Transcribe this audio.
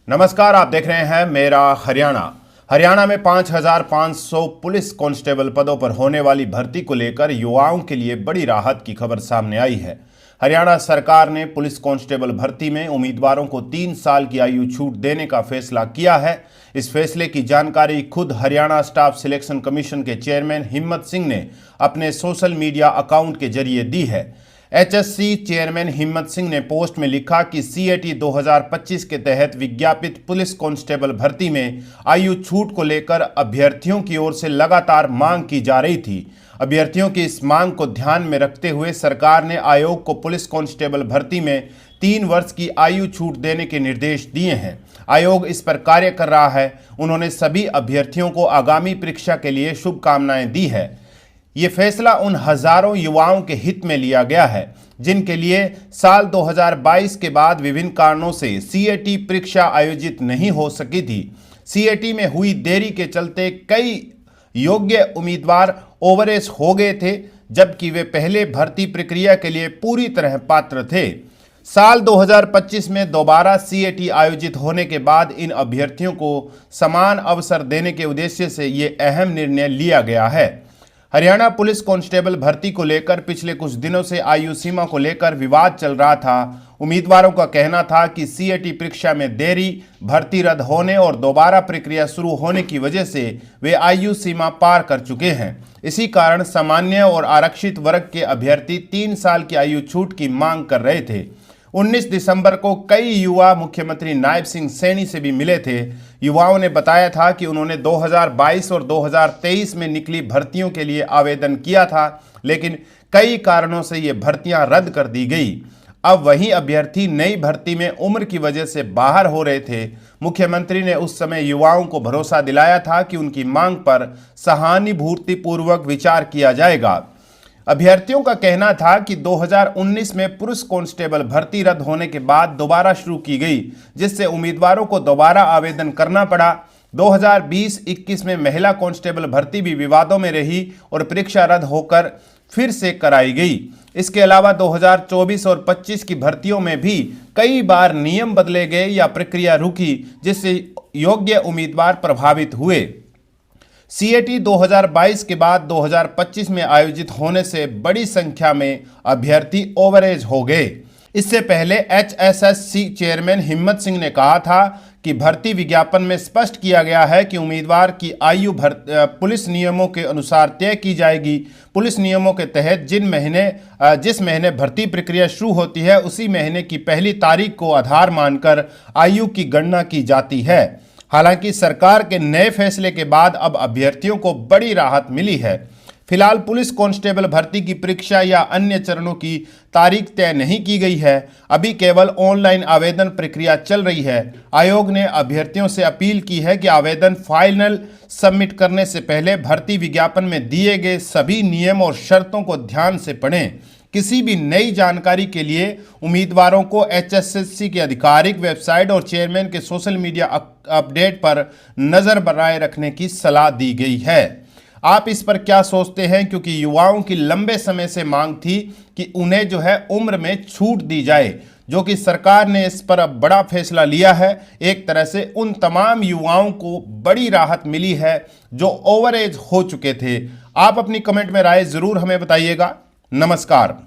नमस्कार, आप देख रहे हैं मेरा हरियाणा। हरियाणा में 5,500 पुलिस कांस्टेबल पदों पर होने वाली भर्ती को लेकर युवाओं के लिए बड़ी राहत की खबर सामने आई है। हरियाणा सरकार ने पुलिस कांस्टेबल भर्ती में उम्मीदवारों को 3 साल की आयु छूट देने का फैसला किया है। इस फैसले की जानकारी खुद हरियाणा स्टाफ सिलेक्शन कमीशन के चेयरमैन हिम्मत सिंह ने अपने सोशल मीडिया अकाउंट के जरिए दी है। एचएससी चेयरमैन हिम्मत सिंह ने पोस्ट में लिखा कि सीएटी 2025 के तहत विज्ञापित पुलिस कांस्टेबल भर्ती में आयु छूट को लेकर अभ्यर्थियों की ओर से लगातार मांग की जा रही थी। अभ्यर्थियों की इस मांग को ध्यान में रखते हुए सरकार ने आयोग को पुलिस कांस्टेबल भर्ती में 3 वर्ष की आयु छूट देने के निर्देश दिए हैं। आयोग इस पर कार्य कर रहा है। उन्होंने सभी अभ्यर्थियों को आगामी परीक्षा के लिए शुभकामनाएं दी है। ये फैसला उन हजारों युवाओं के हित में लिया गया है जिनके लिए साल 2022 के बाद विभिन्न कारणों से सीएटी परीक्षा आयोजित नहीं हो सकी थी। सीएटी में हुई देरी के चलते कई योग्य उम्मीदवार ओवरएज हो गए थे, जबकि वे पहले भर्ती प्रक्रिया के लिए पूरी तरह पात्र थे। साल 2025 में दोबारा सीएटी आयोजित होने के बाद इन अभ्यर्थियों को समान अवसर देने के उद्देश्य से ये अहम निर्णय लिया गया है। हरियाणा पुलिस कांस्टेबल भर्ती को लेकर पिछले कुछ दिनों से आयु सीमा को लेकर विवाद चल रहा था। उम्मीदवारों का कहना था कि सीएटी परीक्षा में देरी, भर्ती रद्द होने और दोबारा प्रक्रिया शुरू होने की वजह से वे आयु सीमा पार कर चुके हैं। इसी कारण सामान्य और आरक्षित वर्ग के अभ्यर्थी 3 साल की आयु छूट की मांग कर रहे थे। 19 दिसंबर को कई युवा मुख्यमंत्री नायब सिंह सैनी से भी मिले थे। युवाओं ने बताया था कि उन्होंने 2022 और 2023 में निकली भर्तियों के लिए आवेदन किया था, लेकिन कई कारणों से ये भर्तियां रद्द कर दी गई। अब वही अभ्यर्थी नई भर्ती में उम्र की वजह से बाहर हो रहे थे। मुख्यमंत्री ने उस समय युवाओं को भरोसा दिलाया था कि उनकी मांग पर सहानुभूतिपूर्वक विचार किया जाएगा। अभ्यर्थियों का कहना था कि 2019 में पुरुष कांस्टेबल भर्ती रद्द होने के बाद दोबारा शुरू की गई, जिससे उम्मीदवारों को दोबारा आवेदन करना पड़ा। 2020-21 में महिला कांस्टेबल भर्ती भी विवादों में रही और परीक्षा रद्द होकर फिर से कराई गई। इसके अलावा 2024 और 25 की भर्तियों में भी कई बार नियम बदले गए या प्रक्रिया रुकी, जिससे योग्य उम्मीदवार प्रभावित हुए। सीएटी 2022 के बाद 2025 में आयोजित होने से बड़ी संख्या में अभ्यर्थी ओवरएज हो गए। इससे पहले एचएसएससी चेयरमैन हिम्मत सिंह ने कहा था कि भर्ती विज्ञापन में स्पष्ट किया गया है कि उम्मीदवार की आयु पुलिस नियमों के अनुसार तय की जाएगी। पुलिस नियमों के तहत जिस महीने भर्ती प्रक्रिया शुरू होती है, उसी महीने की पहली तारीख को आधार मानकर आयु की गणना की जाती है। हालांकि सरकार के नए फैसले के बाद अब अभ्यर्थियों को बड़ी राहत मिली है। फिलहाल पुलिस कांस्टेबल भर्ती की परीक्षा या अन्य चरणों की तारीख तय नहीं की गई है। अभी केवल ऑनलाइन आवेदन प्रक्रिया चल रही है। आयोग ने अभ्यर्थियों से अपील की है कि आवेदन फाइनल सबमिट करने से पहले भर्ती विज्ञापन में दिए गए सभी नियम और शर्तों को ध्यान से पढ़ें। किसी भी नई जानकारी के लिए उम्मीदवारों को एचएसएससी की आधिकारिक वेबसाइट और चेयरमैन के सोशल मीडिया अपडेट पर नज़र बनाए रखने की सलाह दी गई है। आप इस पर क्या सोचते हैं? क्योंकि युवाओं की लंबे समय से मांग थी कि उन्हें जो है उम्र में छूट दी जाए, जो कि सरकार ने इस पर अब बड़ा फैसला लिया है। एक तरह से उन तमाम युवाओं को बड़ी राहत मिली है जो ओवरएज हो चुके थे। आप अपनी कमेंट में राय ज़रूर हमें बताइएगा। नमस्कार।